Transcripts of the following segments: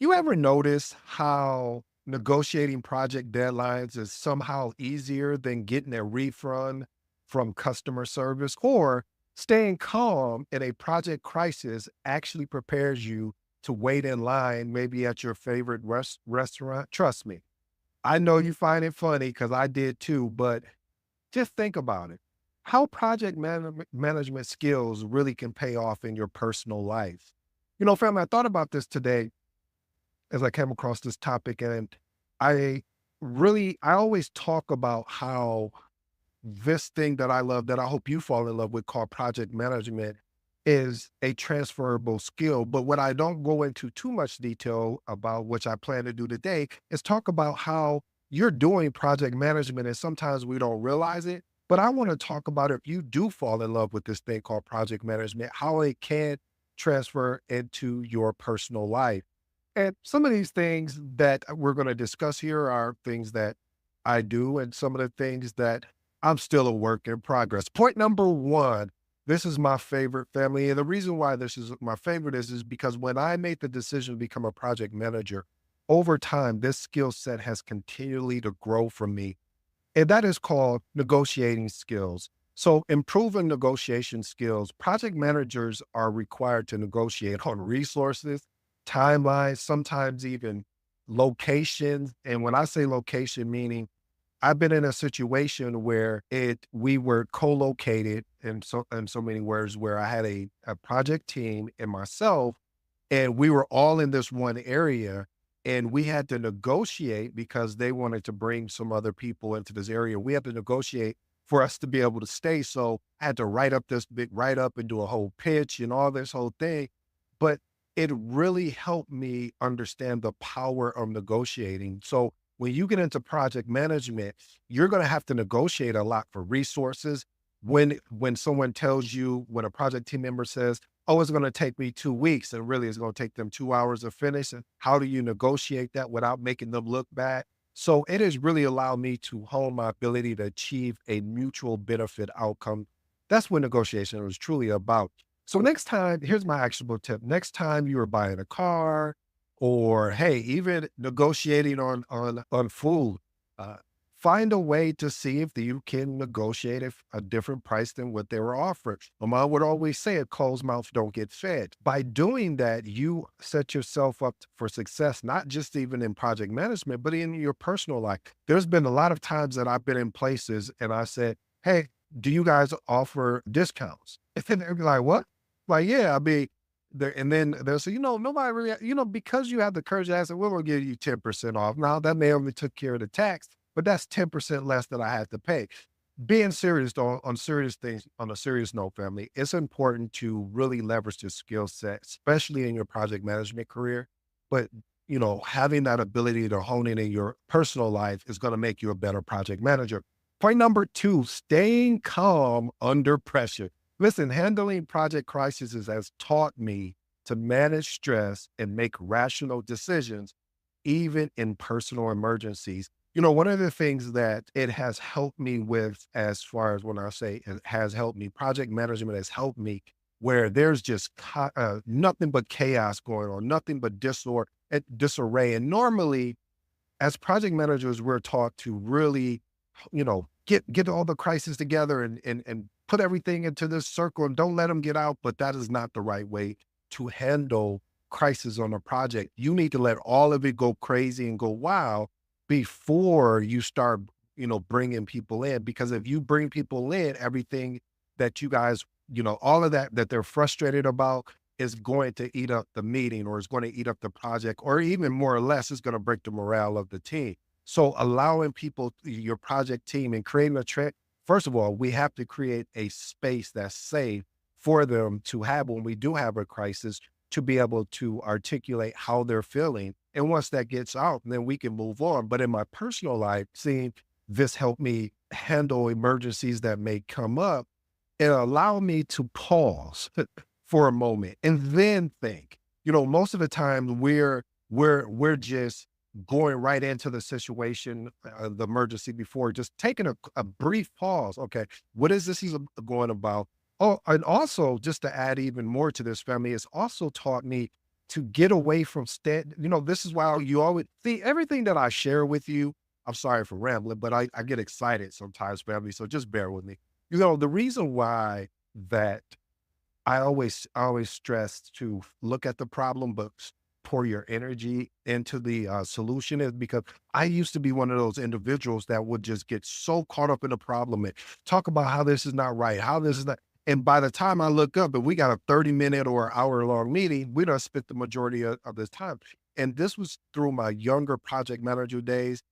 You ever notice how negotiating project deadlines is somehow easier than getting a refund from customer service, or staying calm in a project crisis actually prepares you to wait in line, maybe at your favorite restaurant? Trust me, I know you find it funny because I did too, but just think about it. How project management skills really can pay off in your personal life. Family, I thought about this today as I came across this topic. And I I always talk about how this thing that I love, that I hope you fall in love with, called project management, is a transferable skill. But what I don't go into too much detail about, which I plan to do today, is talk about how you're doing project management and sometimes we don't realize it. But I want to talk about, if you do fall in love with this thing called project management, how it can transfer into your personal life. And some of these things that we're going to discuss here are things that I do, and some of the things that I'm still a work in progress. Point number one, this is my favorite, family. And the reason why this is my favorite is because when I made the decision to become a project manager, over time, this skill set has continually to grow from me. And that is called negotiating skills. So, improving negotiation skills, project managers are required to negotiate on resources, timelines, sometimes even locations. And when I say location, meaning I've been in a situation where we were co-located in so many words, where I had a project team and myself, and we were all in this one area, and we had to negotiate because they wanted to bring some other people into this area. We had to negotiate for us to be able to stay. So I had to write up this big write up and do a whole pitch and all this whole thing. But it really helped me understand the power of negotiating. So when you get into project management, you're going to have to negotiate a lot for resources. When someone tells you, when a project team member says, "Oh, it's going to take me 2 weeks," and really it's going to take them 2 hours to finish, and how do you negotiate that without making them look bad? So it has really allowed me to hone my ability to achieve a mutual benefit outcome. That's what negotiation is truly about. So next time, here's my actionable tip. Next time you are buying a car, or hey, even negotiating on food, uh, find a way to see if you can negotiate a different price than what they were offering. My mom would always say, "A closed mouth don't get fed." By doing that, you set yourself up for success, not just even in project management, but in your personal life. There's been a lot of times that I've been in places and I said, "Hey, do you guys offer discounts?" And they're like, "What?" Like, yeah, I mean, and then they'll say, nobody really, because you have the courage to ask, we're going to give you 10% off. Now, that may only took care of the tax, but that's 10% less that I had to pay. Being serious though, on serious things, on a serious note, family, it's important to really leverage this skill set, especially in your project management career. But, having that ability to hone it in your personal life is going to make you a better project manager. Point number two, staying calm under pressure. Listen, handling project crises has taught me to manage stress and make rational decisions, even in personal emergencies. One of the things that it has helped me with, as far as when I say it has helped me, project management has helped me where there's just nothing but chaos going on, nothing but disarray. And normally, as project managers, we're taught to really, get all the crises together and put everything into this circle and don't let them get out. But that is not the right way to handle crisis on a project. You need to let all of it go crazy and go wild before you start, bringing people in. Because if you bring people in, everything that you guys, all of that they're frustrated about is going to eat up the meeting, or is going to eat up the project, or even more or less is going to break the morale of the team. So allowing people, your project team, and creating first of all, we have to create a space that's safe for them to have when we do have a crisis, to be able to articulate how they're feeling. And once that gets out, then we can move on. But in my personal life, seeing this help me handle emergencies that may come up, it allowed me to pause for a moment and then think. Most of the time we're just going right into the situation, the emergency, before just taking a brief pause. Okay, what is this even going about? Oh, and also, just to add even more to this, family, it's also taught me to get away from this is why you always see everything that I share with you. I'm sorry for rambling, but I get excited sometimes, family. So just bear with me. The reason why that I always stress to look at the problem, but pour your energy into the solution is because I used to be one of those individuals that would just get so caught up in the problem and talk about how this is not right, how this is not. And by the time I look up and we got a 30-minute or hour long meeting, we done spent the majority of this time. And this was through my younger project manager days.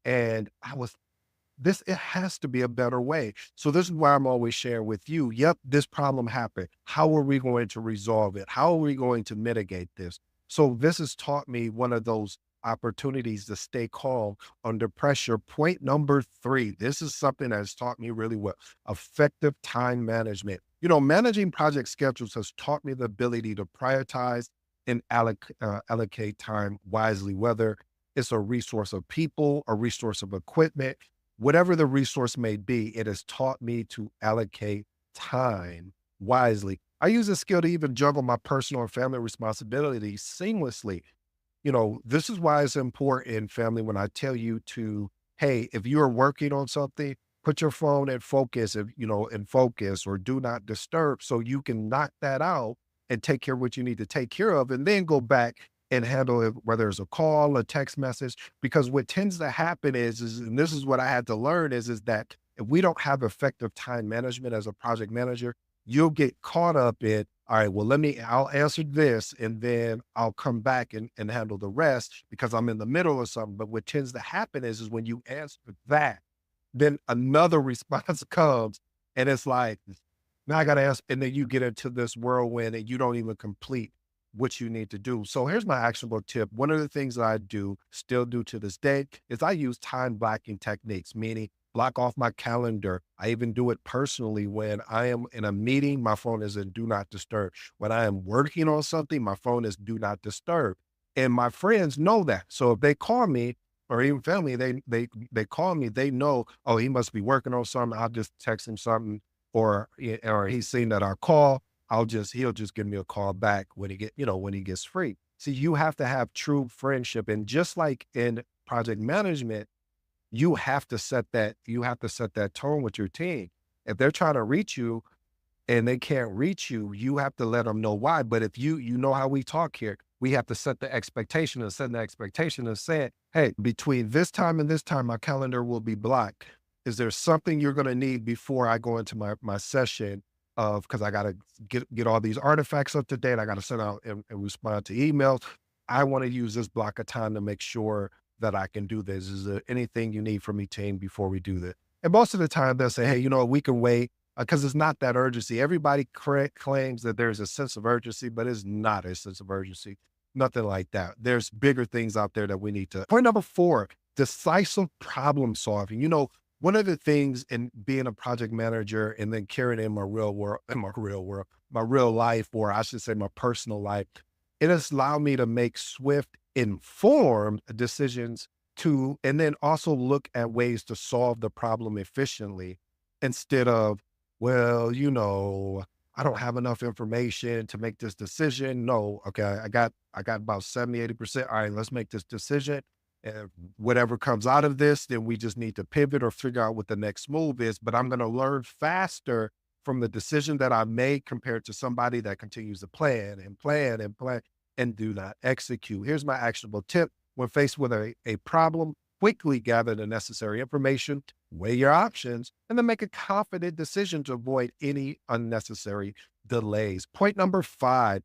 And it has to be a better way. So this is why I'm always sharing with you. Yep, this problem happened. How are we going to resolve it? How are we going to mitigate this? So this has taught me one of those opportunities to stay calm under pressure. Point number three. This is something that has taught me really well. Effective time management. Managing project schedules has taught me the ability to prioritize and allocate time wisely, whether it's a resource of people, a resource of equipment, whatever the resource may be, it has taught me to allocate time wisely. I use this skill to even juggle my personal and family responsibilities seamlessly. This is why it's important, family, when I tell you to, hey, if you're working on something, put your phone in focus, in focus or do not disturb so you can knock that out and take care of what you need to take care of and then go back and handle it, whether it's a call, a text message, because what tends to happen and this is what I had to learn is that if we don't have effective time management as a project manager, you'll get caught up in, all right, well, I'll answer this and then I'll come back and handle the rest because I'm in the middle of something. But what tends to happen is when you answer that, then another response comes and it's like, now I got to ask. And then you get into this whirlwind and you don't even complete what you need to do. So here's my actionable tip. One of the things that I still do to this day, is I use time blocking techniques, meaning block off my calendar. I even do it personally when I am in a meeting, my phone is in do not disturb. When I am working on something, my phone is do not disturb. And my friends know that. So if they call me or even family, they call me, they know, oh, he must be working on something. I'll just text him something or he's seen that I call. He'll just give me a call back when when he gets free. See, you have to have true friendship. And just like in project management, you have to set that tone with your team. If they're trying to reach you and they can't reach you, you have to let them know why. But if you know how we talk here, we have to set the expectation and say, hey, between this time and this time, my calendar will be blocked. Is there something you're going to need before I go into my session because I got to get all these artifacts up to date. I got to send out and respond to emails. I want to use this block of time to make sure that I can do this. Is there anything you need from me, team, before we do this? And most of the time they'll say, hey, we can wait because it's not that urgency. Everybody claims that there's a sense of urgency, but it's not a sense of urgency. Nothing like that. There's bigger things out there that we need to. Point number four, decisive problem solving. One of the things in being a project manager and then carrying in my real life, or I should say my personal life, it has allowed me to make swift, informed decisions and then also look at ways to solve the problem efficiently instead of, well, I don't have enough information to make this decision. No, okay, I got about 70, 80%. All right, let's make this decision. And whatever comes out of this, then we just need to pivot or figure out what the next move is. But I'm going to learn faster from the decision that I made compared to somebody that continues to plan and plan and plan and do not execute. Here's my actionable tip. When faced with a problem, quickly gather the necessary information, weigh your options, and then make a confident decision to avoid any unnecessary delays. Point number five,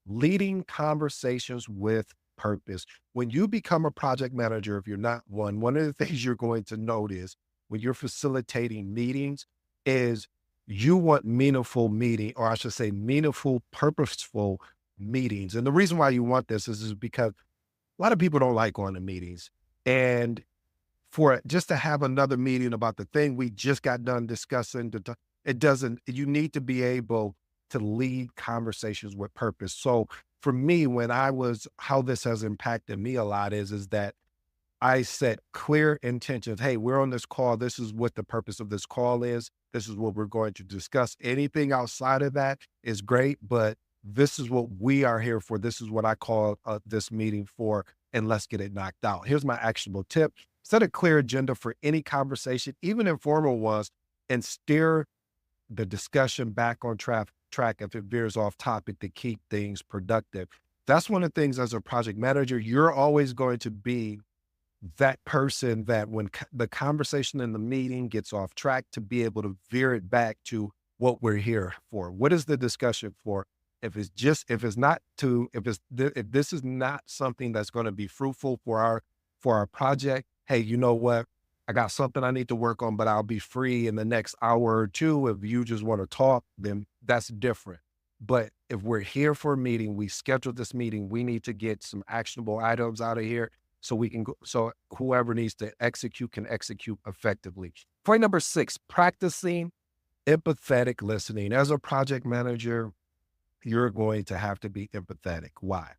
leading conversations with purpose. When you become a project manager, if you're not one of the things you're going to notice when you're facilitating meetings is you want meaningful meeting, or I should say meaningful, purposeful meetings. And the reason why you want this is because a lot of people don't like going to meetings. And for just to have another meeting about the thing we just got done discussing, you need to be able to lead conversations with purpose. So for me, how this has impacted me a lot is that I set clear intentions. Hey, we're on this call. This is what the purpose of this call is. This is what we're going to discuss. Anything outside of that is great, but This is what we are here for. This is what I call this meeting for, and let's get it knocked out. Here's my actionable tip. Set a clear agenda for any conversation, even informal ones, and steer the discussion back on track if it veers off topic to keep things productive. That's one of the things as a project manager, you're always going to be that person that when the conversation in the meeting gets off track, to be able to veer it back to what we're here for. What is the discussion for? If it's not to, if it's, if this is not something that's going to be fruitful for our project, hey, you know what? I got something I need to work on, but I'll be free in the next hour or two. If you just want to talk, then that's different. But if we're here for a meeting, we scheduled this meeting, we need to get some actionable items out of here so we can go, so whoever needs to execute can execute effectively. Point number 6, practicing empathetic listening. As a project manager, you're going to have to be empathetic. Why?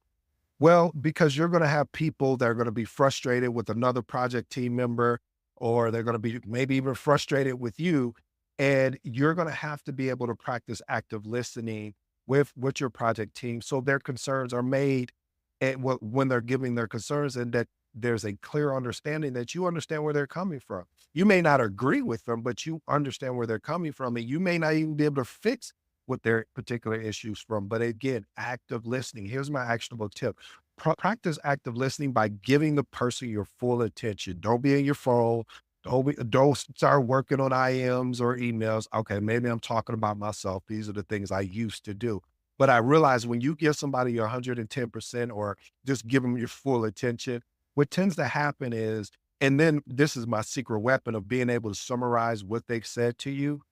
Well, because you're going to have people that are going to be frustrated with another project team member, or they're going to be maybe even frustrated with you. And you're going to have to be able to practice active listening with your project team so their concerns are made and when they're giving their concerns, and that there's a clear understanding that you understand where they're coming from. You may not agree with them, but you understand where they're coming from, and you may not even be able to fix what their particular issues from. But again, active listening. Here's my actionable tip. Practice active listening by giving the person your full attention. Don't be in your phone. Don't start working on IMs or emails. Okay, maybe I'm talking about myself. These are the things I used to do. But I realize when you give somebody your 110% or just give them your full attention, what tends to happen is, and then this is my secret weapon of being able to summarize what they've said to you.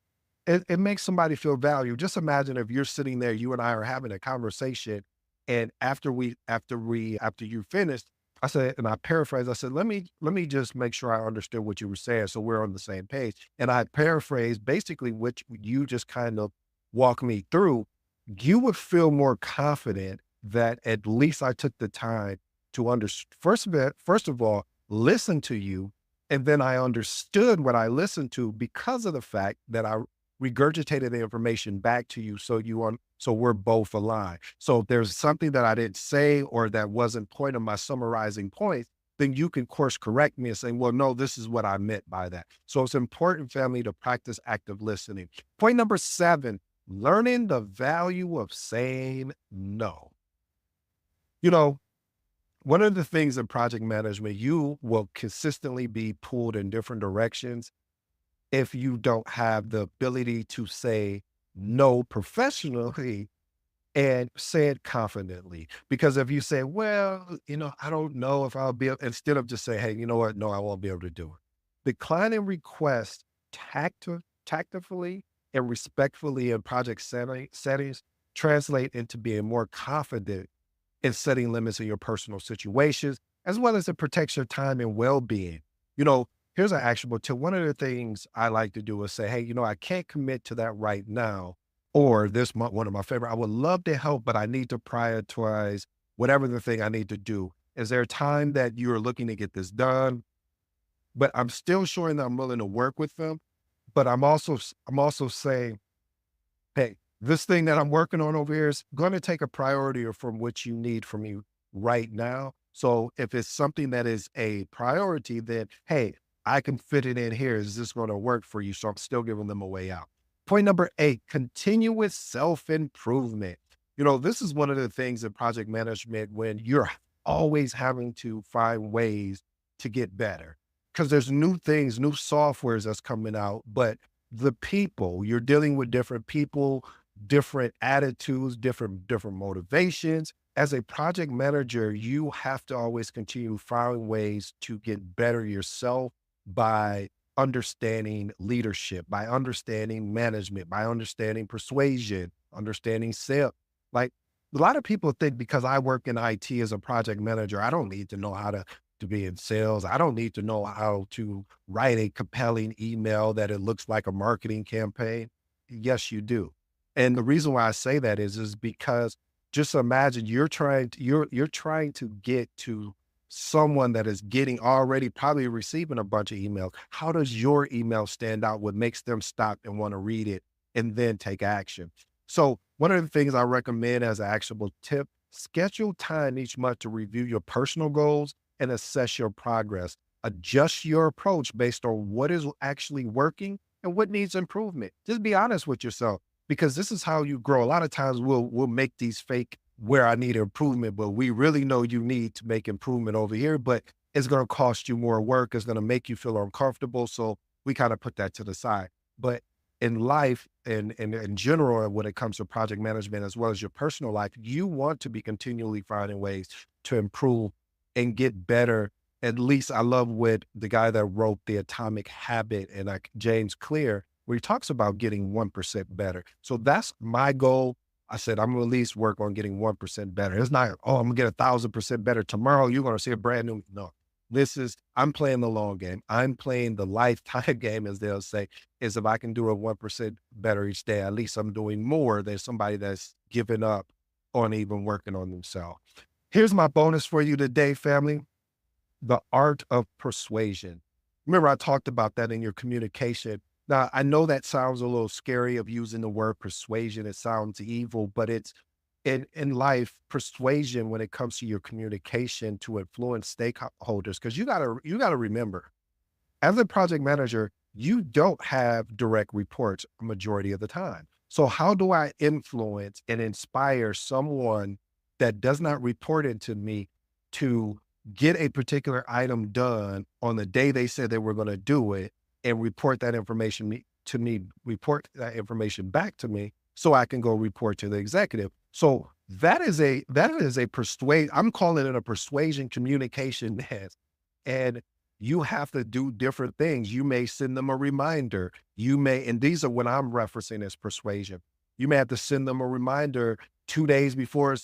It makes somebody feel valued. Just imagine if you're sitting there, you and I are having a conversation, and after you finished, I said, and I paraphrased, I said, let me just make sure I understood what you were saying so we're on the same page. And I paraphrased basically what you just kind of walk me through. You would feel more confident that at least I took the time to first of all, listen to you. And then I understood what I listened to because of the fact that I regurgitated the information back to you, so we're both aligned. So if there's something that I didn't say or that wasn't point of my summarizing points, then you can course correct me and say, well, no, this is what I meant by that. So it's important, family, to practice active listening. Point number 7, learning the value of saying no. You know, one of the things in project management, you will consistently be pulled in different directions if you don't have the ability to say no professionally and say it confidently. Because if you say, well, I don't know if I'll be able, instead of just say, hey, you know what? No, I won't be able to do it. Declining requests tactfully and respectfully in project settings translate into being more confident in setting limits in your personal situations, as well as it protects your time and well-being. You know, here's an actionable tip. One of the things I like to do is say, hey, I can't commit to that right now. Or one of my favorite, I would love to help, but I need to prioritize whatever the thing I need to do. Is there a time that you're looking to get this done? But I'm still showing that I'm willing to work with them. But I'm also saying, hey, this thing that I'm working on over here is going to take a priority or from what you need from me right now. So if it's something that is a priority, then hey, I can fit it in here. Is this going to work for you? So I'm still giving them a way out. Point number 8, continuous self-improvement. This is one of the things in project management when you're always having to find ways to get better because there's new things, new softwares that's coming out, but the people, you're dealing with different people, different attitudes, different motivations. As a project manager, you have to always continue finding ways to get better yourself by understanding leadership, by understanding management, by understanding persuasion, understanding sales. Like a lot of people think because I work in IT as a project manager, I don't need to know how to be in sales. I don't need to know how to write a compelling email that it looks like a marketing campaign. Yes, you do. And the reason why I say that is because just imagine you're trying to get to someone that is getting already probably receiving a bunch of emails. How does your email stand out? What makes them stop and want to read it and then take action? So one of the things I recommend as an actionable tip, schedule time each month to review your personal goals and assess your progress. Adjust your approach based on what is actually working and what needs improvement. Just be honest with yourself because this is how you grow. A lot of times we'll make these fake where I need improvement, but we really know you need to make improvement over here, but it's going to cost you more work. It's going to make you feel uncomfortable. So we kind of put that to the side. But in life and in general, when it comes to project management as well as your personal life, you want to be continually finding ways to improve and get better. At least I love what the guy that wrote The Atomic Habit and like James Clear, where he talks about getting 1% better. So that's my goal. I said, I'm gonna at least work on getting 1% better. It's not, oh, I'm gonna get 1,000% better tomorrow. You're gonna see a brand new. No, I'm playing the long game. I'm playing the lifetime game, as they'll say, is if I can do it 1% better each day, at least I'm doing more than somebody that's given up on even working on themselves. Here's my bonus for you today, family: the art of persuasion. Remember, I talked about that in your communication. Now, I know that sounds a little scary of using the word persuasion. It sounds evil, but it's in life, persuasion when it comes to your communication to influence stakeholders. Because you gotta remember, as a project manager, you don't have direct reports a majority of the time. So how do I influence and inspire someone that does not report into me to get a particular item done on the day they said they were going to do it and report that information back to me so I can go report to the executive. So that is a persuade. I'm calling it a persuasion communication dance. And you have to do different things. You may send them a reminder. You may, and these are what I'm referencing as persuasion. You may have to send them a reminder 2 days before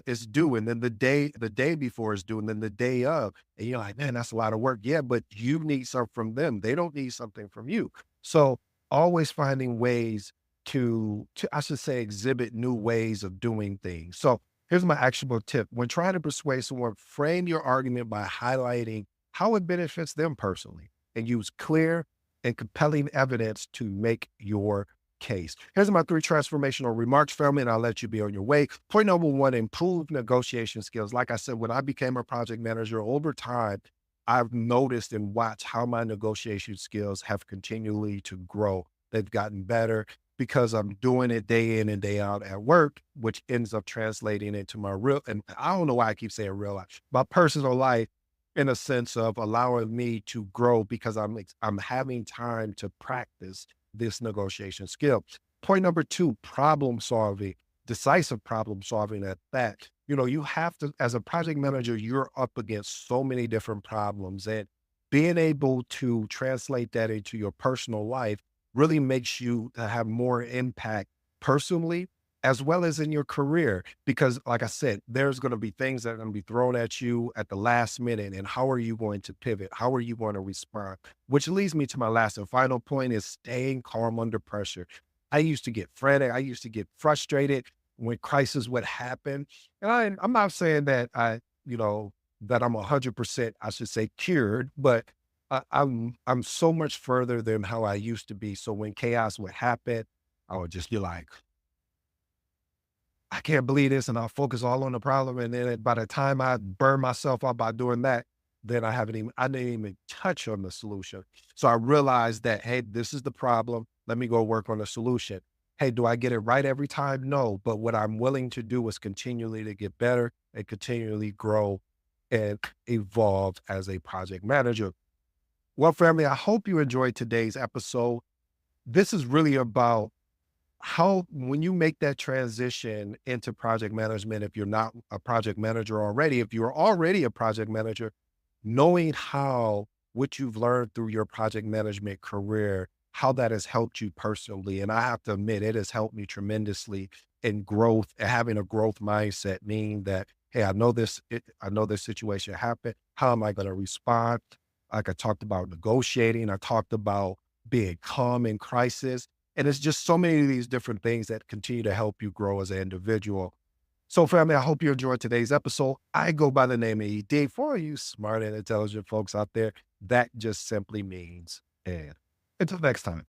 it's due, and then the day before it's due, and then the day of. And you're like, man, that's a lot of work. Yeah, but you need something from them. They don't need something from you. So always finding ways to I should say exhibit new ways of doing things. So here's my actionable tip. When trying to persuade someone, frame your argument by highlighting how it benefits them personally and use clear and compelling evidence to make your case. Here's my 3 transformational remarks, family, and I'll let you be on your way. Point number 1, improve negotiation skills. Like I said, when I became a project manager over time, I've noticed and watched how my negotiation skills have continually to grow. They've gotten better because I'm doing it day in and day out at work, which ends up translating into my real, and I don't know why I keep saying real life, my personal life, in a sense of allowing me to grow because I'm having time to practice this negotiation skill. Point number 2, problem solving, decisive problem solving at that. You have to, as a project manager, you're up against so many different problems, and being able to translate that into your personal life really makes you to have more impact personally as well as in your career. Because like I said, there's going to be things that are going to be thrown at you at the last minute. And how are you going to pivot? How are you going to respond? Which leads me to my last and final point: is staying calm under pressure. I used to get frantic. I used to get frustrated when crisis would happen. And I'm not saying that that I'm 100%, I should say, cured, but I'm so much further than how I used to be. So when chaos would happen, I would just be like, I can't believe this, and I'll focus all on the problem. And then by the time I burn myself out by doing that, then I didn't even touch on the solution. So I realized that, hey, this is the problem. Let me go work on the solution. Hey, do I get it right every time? No. But what I'm willing to do is continually to get better and continually grow and evolve as a project manager. Well, family, I hope you enjoyed today's episode. This is really about how, when you make that transition into project management, if you're not a project manager already, if you're already a project manager, knowing how what you've learned through your project management career, how that has helped you personally. And I have to admit, it has helped me tremendously in growth, and having a growth mindset, meaning that, hey, I know this situation happened. How am I going to respond? Like I talked about negotiating, I talked about being calm in crisis. And it's just so many of these different things that continue to help you grow as an individual. So, family, I hope you enjoyed today's episode. I go by the name of ED. For you smart and intelligent folks out there, that just simply means and. Until next time.